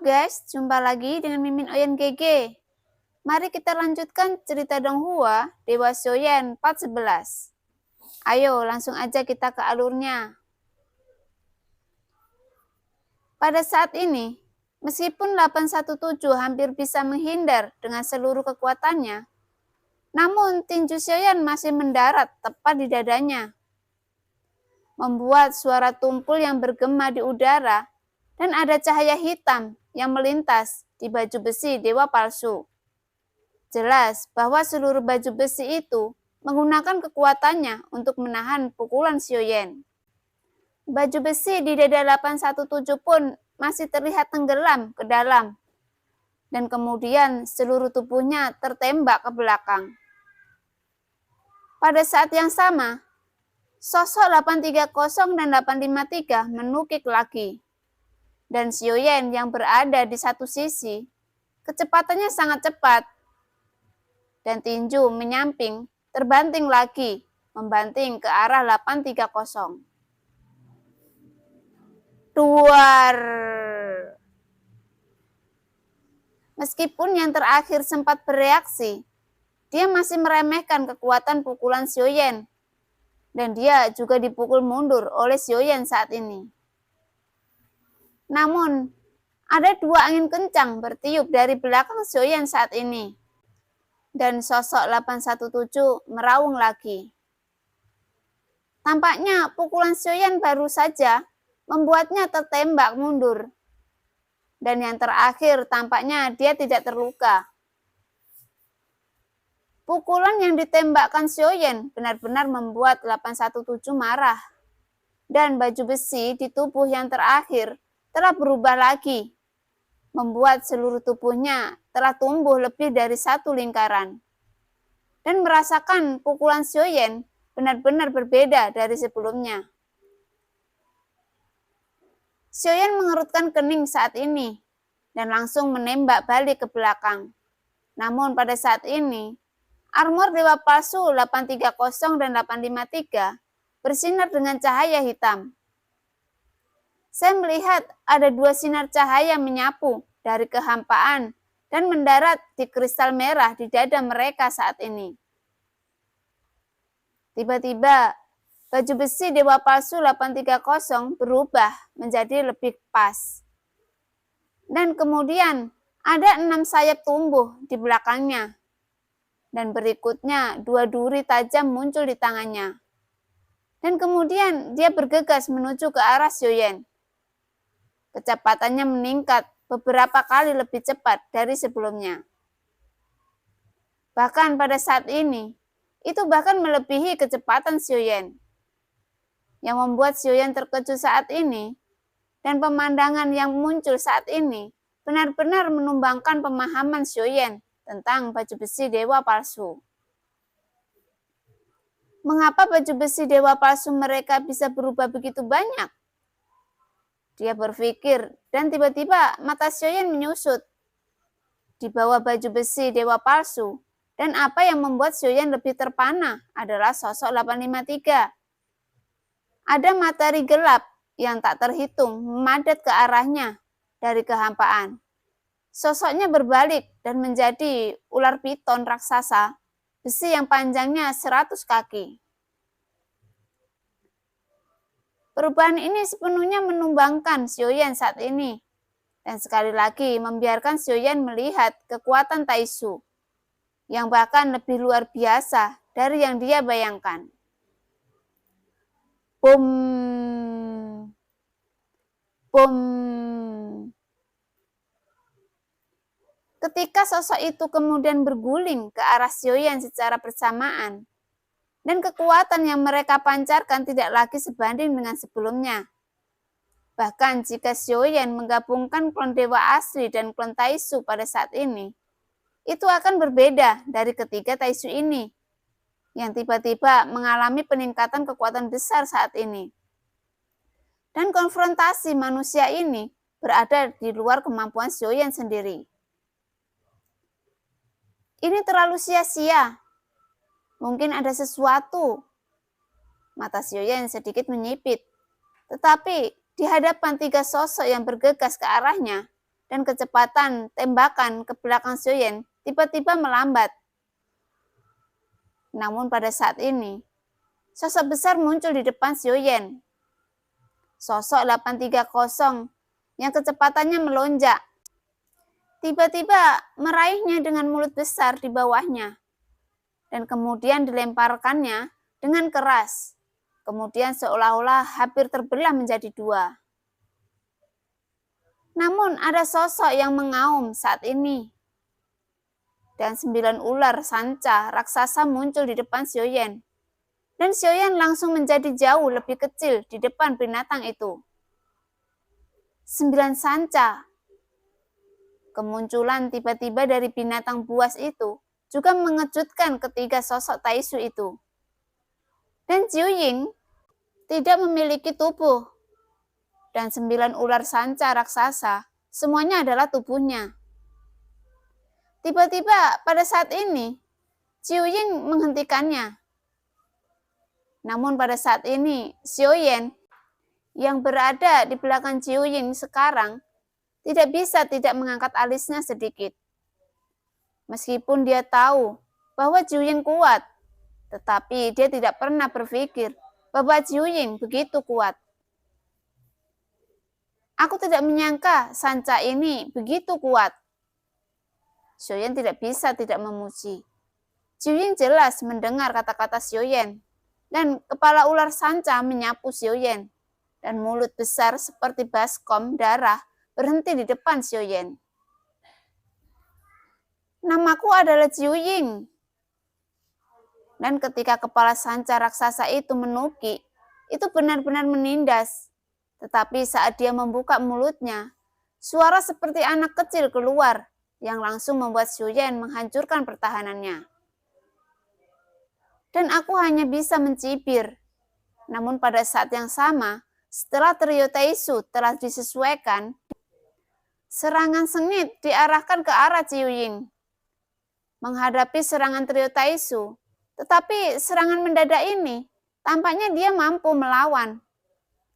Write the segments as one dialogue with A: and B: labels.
A: guys, jumpa lagi dengan Mimin Oyen GG. Mari kita lanjutkan cerita Donghua Dewa Xiaoyan part 11. Ayo langsung aja kita ke alurnya. Pada saat ini, meskipun 817 hampir bisa menghindar dengan seluruh kekuatannya, namun tinju Xiaoyan masih mendarat tepat di dadanya, membuat suara tumpul yang bergema di udara dan ada cahaya hitam yang melintas di baju besi dewa palsu. Jelas bahwa seluruh baju besi itu menggunakan kekuatannya untuk menahan pukulan Xiaoyan. Baju besi di dada 817 pun masih terlihat tenggelam ke dalam, dan kemudian seluruh tubuhnya tertembak ke belakang. Pada saat yang sama, sosok 830 dan 853 menukik lagi. Dan Xiaoyan yang berada di satu sisi, kecepatannya sangat cepat. Dan tinju menyamping, terbanting lagi, membanting ke arah 830. Duar. Meskipun yang terakhir sempat bereaksi, dia masih meremehkan kekuatan pukulan Xiaoyan. Dan dia juga dipukul mundur oleh Xiaoyan saat ini. Namun, ada dua angin kencang bertiup dari belakang Xiaoyan saat ini. Dan sosok 817 meraung lagi. Tampaknya pukulan Xiaoyan baru saja membuatnya tertembak mundur. Dan yang terakhir tampaknya dia tidak terluka. Pukulan yang ditembakkan Xiaoyan benar-benar membuat 817 marah. Dan baju besi di tubuh yang terakhir telah berubah lagi, membuat seluruh tubuhnya telah tumbuh lebih dari satu lingkaran. Dan merasakan pukulan Xiaoyan benar-benar berbeda dari sebelumnya. Xiaoyan mengerutkan kening saat ini, dan langsung menembak balik ke belakang. Namun pada saat ini, armor Dewa Palsu 830 dan 853 bersinar dengan cahaya hitam. Saya melihat ada dua sinar cahaya menyapu dari kehampaan dan mendarat di kristal merah di dada mereka saat ini. Tiba-tiba, baju besi Dewa Palsu 830 berubah menjadi lebih pas. Dan kemudian ada 6 sayap tumbuh di belakangnya. Dan berikutnya 2 duri tajam muncul di tangannya. Dan kemudian dia bergegas menuju ke arah Xiaoyan. Kecepatannya meningkat beberapa kali lebih cepat dari sebelumnya. Bahkan pada saat ini, itu bahkan melebihi kecepatan Xiaoyan. Yang membuat Xiaoyan terkejut saat ini, dan pemandangan yang muncul saat ini benar-benar menumbangkan pemahaman Xiaoyan tentang baju besi dewa palsu. Mengapa baju besi dewa palsu mereka bisa berubah begitu banyak? Dia berpikir, dan tiba-tiba mata Xiaoyan menyusut di bawah baju besi dewa palsu. Dan apa yang membuat Xiaoyan lebih terpana adalah sosok 853. Ada matahari gelap yang tak terhitung memadat ke arahnya dari kehampaan. Sosoknya berbalik dan menjadi ular piton raksasa besi yang panjangnya 100 kaki. Perubahan ini sepenuhnya menumbangkan Xiaoyan saat ini, dan sekali lagi membiarkan Xiaoyan melihat kekuatan Taishu, yang bahkan lebih luar biasa dari yang dia bayangkan. Boom, boom. Ketika sosok itu kemudian berguling ke arah Xiaoyan secara bersamaan, dan kekuatan yang mereka pancarkan tidak lagi sebanding dengan sebelumnya. Bahkan jika Xiaoyan menggabungkan klon dewa asli dan klon Taishu pada saat ini, itu akan berbeda dari ketiga Taishu ini, yang tiba-tiba mengalami peningkatan kekuatan besar saat ini. Dan konfrontasi manusia ini berada di luar kemampuan Xiaoyan sendiri. Ini terlalu sia-sia. Mungkin ada sesuatu. Mata Xiaoyan sedikit menyipit. Tetapi di hadapan 3 sosok yang bergegas ke arahnya dan kecepatan tembakan ke belakang Xiaoyan tiba-tiba melambat. Namun pada saat ini, sosok besar muncul di depan Xiaoyan. Sosok 830 yang kecepatannya melonjak. Tiba-tiba meraihnya dengan mulut besar di bawahnya. Dan kemudian dilemparkannya dengan keras. Kemudian seolah-olah hampir terbelah menjadi dua. Namun ada sosok yang mengaum saat ini. Dan 9 ular sanca raksasa muncul di depan Xiaoyan. Dan Xiaoyan langsung menjadi jauh lebih kecil di depan binatang itu. 9 sanca. Kemunculan tiba-tiba dari binatang buas itu juga mengejutkan ketiga sosok Taisu itu. Dan Jiu Ying tidak memiliki tubuh. Dan 9 ular sanca raksasa, semuanya adalah tubuhnya. Tiba-tiba pada saat ini, Jiu Ying menghentikannya. Namun pada saat ini, Xiaoyan yang berada di belakang Jiu Ying sekarang tidak bisa tidak mengangkat alisnya sedikit. Meskipun dia tahu bahwa Jiu Ying kuat, tetapi dia tidak pernah berpikir bahwa Jiu Ying begitu kuat. Aku tidak menyangka sanca ini begitu kuat. Xiaoyan tidak bisa tidak memuji. Jiu Ying jelas mendengar kata-kata Xiaoyan, dan kepala ular sanca menyapu Xiaoyan, dan mulut besar seperti baskom darah berhenti di depan Xiaoyan. Namaku adalah Jiu Ying. Dan ketika kepala sanca raksasa itu menukik, itu benar-benar menindas. Tetapi saat dia membuka mulutnya, suara seperti anak kecil keluar yang langsung membuat Xiaoyan menghancurkan pertahanannya. Dan aku hanya bisa mencibir. Namun pada saat yang sama, setelah trio Taisu telah disesuaikan, serangan sengit diarahkan ke arah Jiu Ying. Menghadapi serangan trio Taisu, tetapi serangan mendadak ini tampaknya dia mampu melawan.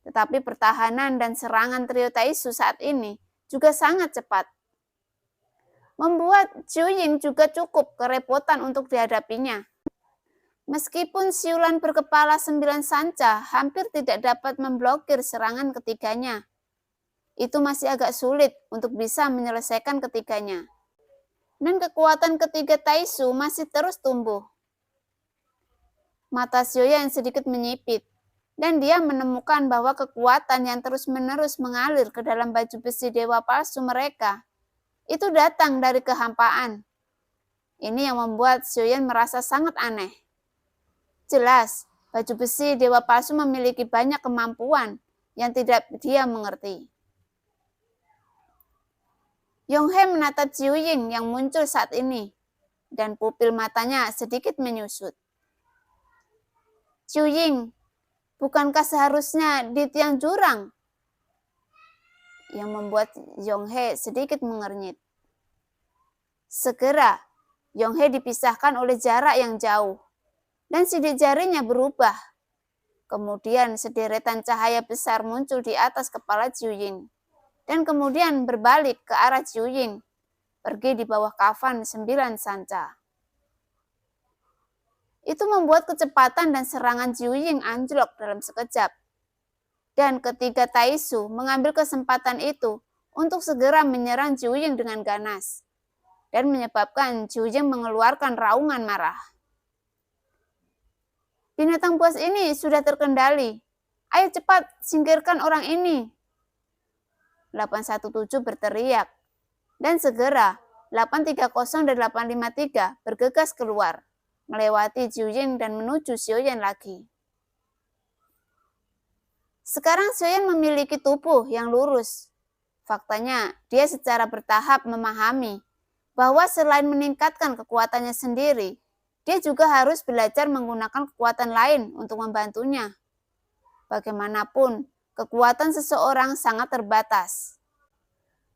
A: Tetapi pertahanan dan serangan trio Taisu saat ini juga sangat cepat. Membuat Jiu Ying juga cukup kerepotan untuk dihadapinya. Meskipun siulan berkepala 9 sanca hampir tidak dapat memblokir serangan ketiganya, itu masih agak sulit untuk bisa menyelesaikan ketiganya. Dan kekuatan ketiga Taisu masih terus tumbuh. Mata Xiaoyan sedikit menyipit. Dan dia menemukan bahwa kekuatan yang terus-menerus mengalir ke dalam baju besi dewa palsu mereka, itu datang dari kehampaan. Ini yang membuat Xiaoyan merasa sangat aneh. Jelas, baju besi dewa palsu memiliki banyak kemampuan yang tidak dia mengerti. Yonghe menatap Jiu Ying yang muncul saat ini, dan pupil matanya sedikit menyusut. Jiu Ying, bukankah seharusnya di tiang jurang? Yang membuat Yonghe sedikit mengernyit. Segera, Yonghe dipisahkan oleh jarak yang jauh, dan sidik jarinya berubah. Kemudian sederetan cahaya besar muncul di atas kepala Jiu Ying, dan kemudian berbalik ke arah Jiu Ying, pergi di bawah kafan 9 sanca. Itu membuat kecepatan dan serangan Jiu Ying anjlok dalam sekejap. Dan ketiga Taisu mengambil kesempatan itu untuk segera menyerang Jiu Ying dengan ganas, dan menyebabkan Jiu Ying mengeluarkan raungan marah. Binatang buas ini sudah terkendali. Ayo cepat singkirkan orang ini. 817 berteriak. Dan segera 830 dan 853 bergegas keluar, melewati Jiu Ying dan menuju Xiaoyan lagi. Sekarang Xiaoyan memiliki tubuh yang lurus. Faktanya, dia secara bertahap memahami bahwa selain meningkatkan kekuatannya sendiri, dia juga harus belajar menggunakan kekuatan lain untuk membantunya. Bagaimanapun, kekuatan seseorang sangat terbatas.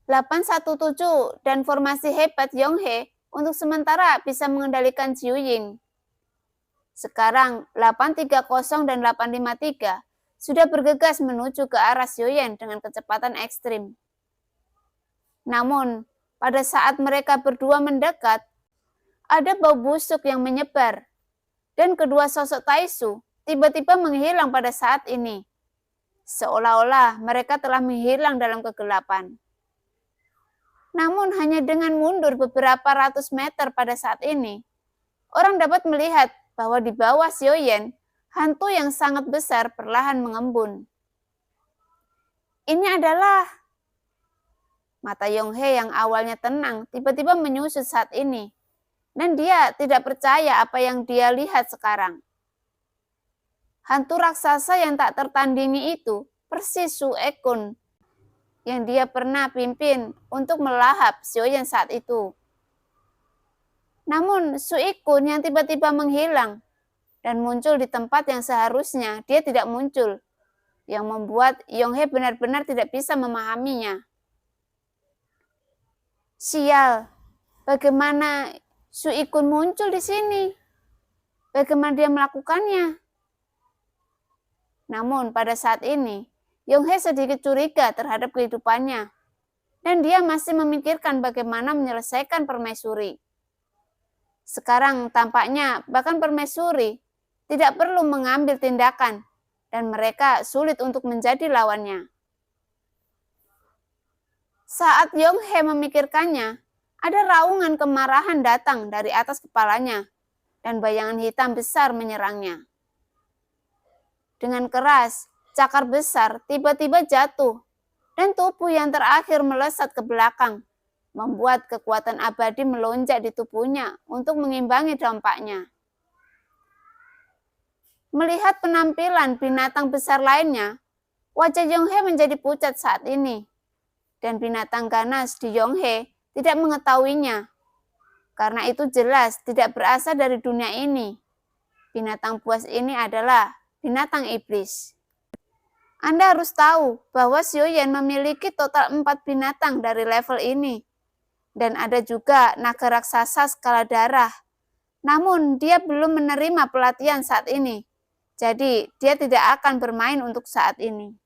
A: 817 dan formasi hebat Yonghe untuk sementara bisa mengendalikan Jiu Ying. Sekarang 830 dan 853 sudah bergegas menuju ke arah Xiaoyan dengan kecepatan ekstrim. Namun, pada saat mereka berdua mendekat, ada bau busuk yang menyebar, dan kedua sosok Taisu tiba-tiba menghilang pada saat ini, seolah-olah mereka telah menghilang dalam kegelapan. Namun hanya dengan mundur beberapa ratus meter pada saat ini, orang dapat melihat bahwa di bawah Xiaoyan, hantu yang sangat besar perlahan mengembun. Ini adalah mata Yonghe yang awalnya tenang tiba-tiba menyusut saat ini, dan dia tidak percaya apa yang dia lihat sekarang. Hantu raksasa yang tak tertandingi itu persis Su Ekun yang dia pernah pimpin untuk melahap Xiaoyan saat itu. Namun Su Ekun yang tiba-tiba menghilang dan muncul di tempat yang seharusnya dia tidak muncul, yang membuat Yonghe benar-benar tidak bisa memahaminya. Sial, bagaimana Su Ekun muncul di sini? Bagaimana dia melakukannya? Namun pada saat ini, Yonghe sedikit curiga terhadap kehidupannya, dan dia masih memikirkan bagaimana menyelesaikan permaisuri. Sekarang tampaknya bahkan permaisuri tidak perlu mengambil tindakan, dan mereka sulit untuk menjadi lawannya. Saat Yonghe memikirkannya, ada raungan kemarahan datang dari atas kepalanya, dan bayangan hitam besar menyerangnya. Dengan keras, cakar besar tiba-tiba jatuh, dan tubuh yang terakhir melesat ke belakang, membuat kekuatan abadi melonjak di tubuhnya untuk mengimbangi dampaknya. Melihat penampilan binatang besar lainnya, wajah Yonghe menjadi pucat saat ini, dan binatang ganas di Yonghe tidak mengetahuinya, karena itu jelas tidak berasal dari dunia ini. Binatang buas ini adalah binatang iblis. Anda harus tahu bahwa Xiaoyan memiliki total 4 binatang dari level ini, dan ada juga naga raksasa skala darah. Namun dia belum menerima pelatihan saat ini, jadi dia tidak akan bermain untuk saat ini.